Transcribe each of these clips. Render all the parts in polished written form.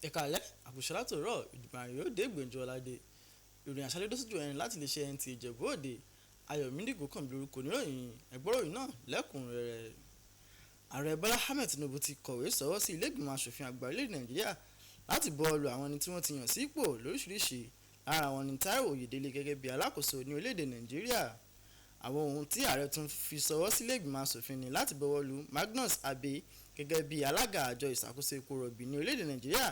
Ẹ̀kaalẹ́ àbùṣálá tòrọ̀ ìdìbò àyè ó dé gbèǹjọ́ ọ̀làdé ìròyìn àṣálẹ́ dọ́síjú ẹ̀rin láti lè ṣe Nta Ijebu Ode Ayọ̀mídìgò kan bí lórúkọ oníròyìn ẹ̀gbọ́ròyìn náà lẹ́kùnrẹ́rẹ́. Ààrẹ Bọ́lá Ahmed Tinubu ti kọ̀wé sọwọ́ sí ilé ìgbìmọ̀ asòfin àgbà orílẹ̀-èdè Nàìjíríà láti buwọ́lu àwọn ẹni tí wọ́n ti yàn sí ipò lóríṣiríṣi. Lára wọn ni Nta Ijebu gẹ́gẹ́ bí alákòóso ní orílẹ̀-èdè Nàìjíríà. Àwọn ohun tí ààrẹ tún fi sọwọ́ sí ilé ìgbìmọ̀ asòfin ni láti buwọ́lu Magnus Abe gẹ́gẹ́ bí alága àjọ ìṣàkóso epo rọ̀bì ní orílẹ̀-èdè Nàìjíríà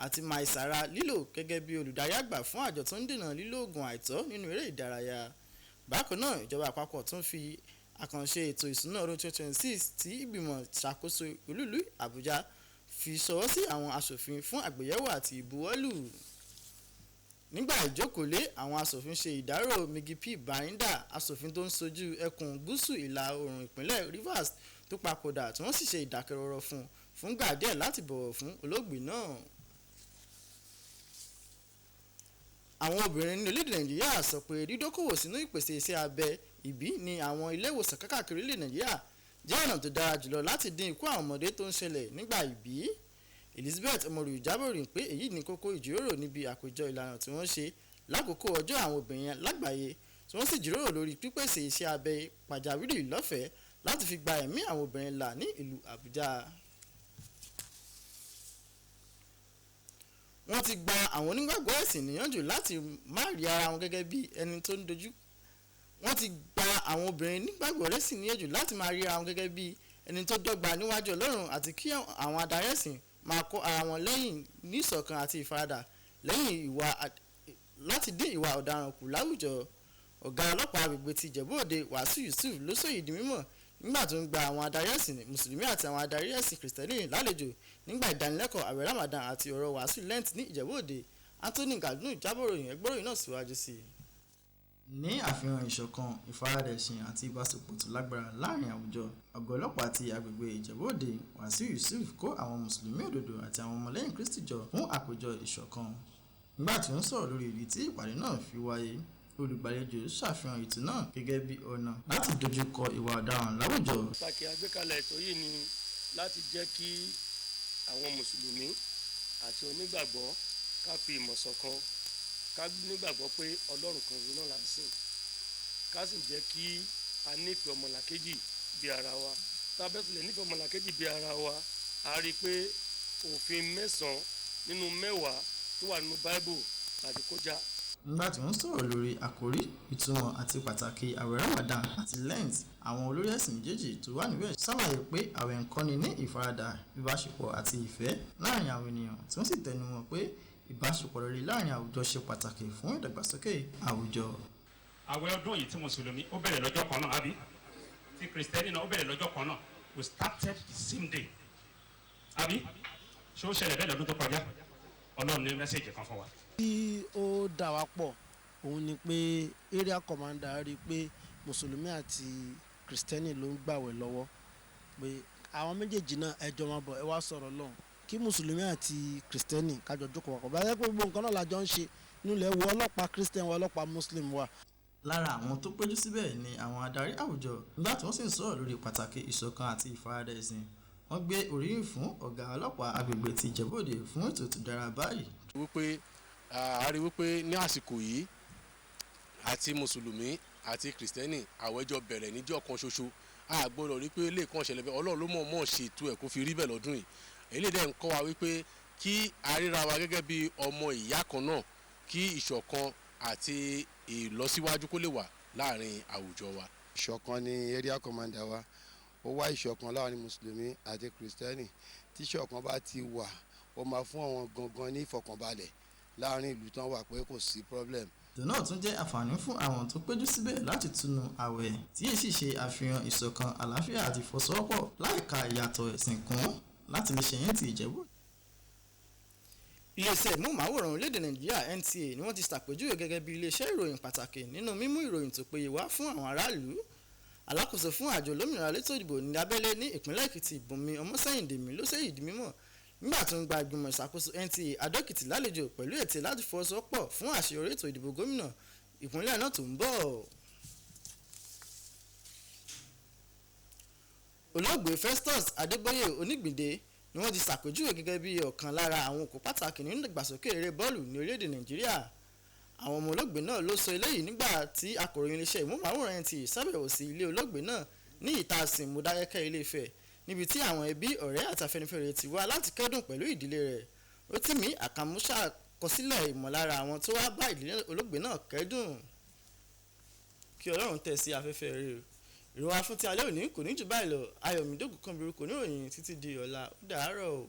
àti Maisara Lilo gẹ́gẹ́ bí olùdarí àgbà fún àjọ tó ń dènà lílo oògùn àìtọ́ nínú eré ìdárayá. Bákan náà, ìjọba àpapọ̀ tún fi àkànṣe ètò ìsúná ọdún 2026 tí ìgbìmọ̀ ìṣàkóso olúìlú Àbújá fi sọwọ́ sí àwọn aṣòfin fún àgbéyẹ̀wò àti ìbuwọ́lù. Nígbà ìjókòólé, àwọn aṣòfin ṣe ìdárò Migi P. Barinda, aṣòfin tó ń ṣojú ẹkùn gúúsù ìlà oòrùn ìpínlẹ̀ Rivers tó papòdà, tí wọ́n sì ṣe ìdákẹ́rọ́rọ́ fúngbà díẹ̀ láti bọ̀wọ̀ fún olóògbé náà. Àwọn obìnrin ní orílẹ̀-èdè Nàìjíríà sọ pé dídókòwò sínú ìpèsè iṣẹ́ abẹ ìbí ní àwọn ilé ìwòsàn káàkiri orílẹ̀-èdè Nàìjíríà jẹ́ ọ̀nà tó dára jùlọ láti dín ikú àwọn ọmọdé tó ń ṣẹlẹ̀ nígbà ìbí. Elizabeth Omoru jábọ̀ pé èyí ní kókó ìjíròrò níbi àpéjọ ìlànà tí wọ́n ṣe lákòókò ọjọ́ àwọn obìnrin lágbàáyé, tí wọ́n sì jíròrò lórí pípèsè iṣẹ́ abẹ pàjáwìrì lọ́fẹ̀ẹ́ láti fi gba ẹ̀mí àwọn obìnrin là ní ìlú Àbújá. Wọ́n ti gba àwọn onígbàgbọ́ ẹ̀sìn níyànjú láti má rí ara wọn gẹ́gẹ́ bí ẹni tó ń dojú. Wọ́n ti gba àwọn obìnrin nígbàgbọ́ ẹ̀sìn níyànjú láti má rí ara wọn gẹ́gẹ́ bí ẹni tó dọ́gba níwájú Ọlọ́run àti kí àwọn adarí ẹ̀sìn máa kó ara wọn lẹ́yìn ní ìṣọ̀kan àti ìfaradà lẹ́yìn láti dín ìwà ọ̀daràn kù láwùjọ. Ọ̀gá ọlọ́pàá agbègbè ti Ìjẹ̀bú Òde Wàsíù Yusuf ló sọ èyí di mímọ̀ nígbà tó ń gba àwọn adarí ẹ̀sìn mùsùlùmí àti àwọn adarí ẹ̀sìn kìrìsìtẹ́nì lálejò nígbà ìdánilẹ́kọ̀ọ́ àwẹ̀ Ramadan àti ọ̀rọ̀ wàásù Lent ní Ìjẹ̀bú Òde. Anthony Galdun jábọ̀ròyìn ẹgbọ́ròyìn náà síwájú sí i. Ní àfihàn ìṣọ̀kan, ìfaradà ẹ̀sìn àti ìbáṣepọ̀ tó lágbára láàrin àwùjọ, ọ̀gá ọlọ́pàá ti agbègbè Ìjẹ̀bú Òde Wàsíù Yusuf kó àwọn mùsùlùmí òdodo àti àwọn ọmọlẹ́yìn Kristi jọ fún àpéjọ ìṣọ̀kan. Nígbà tí ó ń sọ̀rọ̀ lórí ìdí tí ìpàdé náà fi wáyé, olùgbàlejò ṣàfihàn ètò náà gẹ́gẹ́ bí ọ̀nà láti dojúkọ ìwà ọ̀daràn láwùjọ. Pàtàkì àgbékalẹ̀ ètò yìí ni láti jẹ́ kí àwọn mùsùlùmí àti onígbàgbọ́ ká fi ìmọ̀ ṣọ̀kan, ká nígbàgbọ́ pé Ọlọ́run kan náà là ń sìn, ká sì jẹ́ kí a nífẹ̀ẹ́ ọmọlàkejì bí ara wa. Tá a bẹ́ẹ̀ tilẹ̀ nífẹ̀ẹ́ ọmọlàkejì bí ara wa, a rí i pé òfin 9 nínú 10 tó wà nínú Bible láti kọjá. Nígbà tí wọ́n sọ̀rọ̀ lórí àkòrí ìtumọ̀ àti pàtàkì àwẹ̀ Ramadan àti Lent, àwọn olórí ẹ̀sìn méjèèjì tó wà níbẹ̀ ṣàlàyé pé àwẹ̀ ń kọ́ni ní ìfaradà, ìbáṣepọ̀ àti ìfẹ́ láàrin àwọn ènìyàn, tí wọ́n sì tẹnu mọ́ pé ìbáṣepọ̀ rere láàrin àwùjọ ṣe pàtàkì fún ìdàgbàsókè àwùjọ. Àwẹ̀ ọdún yìí tí mùsùlùmí ó bẹ̀rẹ̀ lọ́jọ́ kan náà, àbí tí kìrìsìtẹ́nì náà ó bẹ̀rẹ̀ lọ́jọ́ kan náà, we started the same day, àbí ṣé ó ṣẹlẹ̀ bẹ́ẹ̀ lọ́dún tó kọjá? Ọlọ́run ní mẹ́sẹ̀jì kan fún wa. Tí ó dà wá pọ̀ òun ni pé area commander rí i pé mùsùlùmí àti kìrìsìtẹ́nì ló ń gbàwẹ̀ lọ́wọ́, pé àwọn méjèèjì náà ẹjọ́ máa bọ̀ ẹ wá sọ̀rọ̀ lọ́hùn kí mùsùlùmí àti kìrìsìtẹ́nì kájọ jókòó papọ̀. Báyọ̀ pé gbogbo nǹkan náà lájọ ń ṣe nílẹ̀ wo ọlọ́pàá kìrìsìtẹ́nì wa ọlọ́pàá muslim wa. Lára àwọn tó péjú síbẹ̀ ni àwọn adarí àwùjọ, nígbà tí wọ́n sì ń sọ̀rọ̀ lórí pàtàkì ìṣọ̀kan àti ìfaradà ẹ̀sìn. Wọ́n gbé oríyìn fún ọ̀gá ọlọ́pàá agbègbè ti Ìjẹ̀bú Òde fún ètò tó dára báyìí. A rí wípé ní àsìkò yìí àti mùsùlùmí àti kìrìsìtẹ́nì àwẹ̀jọ bẹ̀rẹ̀ níjọ́ kan ṣoṣo. A gbọ́dọ̀ rí pé ilé kan ṣẹlẹ̀ bẹ́ẹ̀, Ọlọ́run ló mọ̀ ṣètò ẹ̀ kó fi rí bẹ́ẹ̀ lọ́dún yìí. Èyí dẹ̀ ń kọ́ wa wípé kí a ríra wa gẹ́gẹ́ bí ọmọ ìyá kan náà, kí ìṣọ̀kan àti ìlọsíwájú kó lè wà láàrin àwùjọ wa. Ìṣọ̀kan ni area commander wa, ó wá ìṣọ̀kan láàrin mùsùlùmí àti kìrìsìtẹ́nì. Tí ìṣọ̀kan bá ti wà, ó máa fún àwọn gangan ní ìfọ̀kànbalẹ̀ láàrin ìlú tán wà pé kò sí problem. Ètò náà tún jẹ́ àǹfààní fún àwọn tó péjú síbẹ̀ láti túnú àwẹ̀, tí èyí sì ṣe àfihàn ìṣọ̀kan, àlàáfíà àti ìfọwọ́sowọ́pọ̀ láìka ìyàtọ̀ ẹ̀sìn kún láti lè ṣe Nta Ijebu. Iléeṣẹ́ ìmúmáwòrán orílẹ̀-èdè Nàìjíríà NTA ni wọ́n ti ṣàpèjúwe gẹ́gẹ́ bí iléeṣẹ́ ìròyìn pàtàkì nínú mímú ìròyìn tó péye wá fún àwọn aráàlú. Alákòóso fún àjọ olómìnira elétò ìdìbò ní abẹ́lé ní ìpínlẹ̀ Èkìtì Bùnmi Ọmọ́sẹ́yìndèmí ló ṣe èyí di mímọ̀ nígbà tó ń gba ìgbìmọ̀ ìṣàkóso NTA Adó-Èkìtì lálejò pẹ̀lú ète láti fọwọ́sowọ́pọ̀ fún àṣeyọrí ètò ìdìbò gómìnà ìpínlẹ̀ náà tó ń bọ̀. Olóògbé Festus Adébóyè Onígbìndé ni wọ́n ti ṣàpèjúwe gẹ́gẹ́ bí ọ̀kan lára àwọn òkú pàtàkì nínú ìdàgbàsókè eré bọ́ọ̀lù ní orílẹ̀-èdè Nàìjíríà. Àwọn ọmọ olóògbé náà ló sọ eléyìí nígbà tí akọ̀ròyìn iléeṣẹ́ ìmúmáwòrán ti ṣàbẹ̀wò sí ilé olóògbé náà ní ìta-àsìn Mọdákẹ́kẹ́ Ilé-Ifẹ̀ níbi tí àwọn ẹbí ọ̀rẹ́ àti afẹ́nifẹ́re ti wá láti kẹ́dùn pẹ̀lú ìdílé rẹ̀. Rótìmí Àkànmú ṣàkọsílẹ̀ ìmọ̀lára àwọn tó wá bá ìdílé olóògbé náà kẹ́dùn. Kí Ọlọ́run tẹ̀ sí afẹ́fẹ́ rere. Ìròyìn wa fún ti alẹ́ òní kò ní jù báyìí lọ. Ayọ̀mídé Ògúnkànbí kò ní ìròyìn títí di ọ̀la. Ó dàárọ̀ o.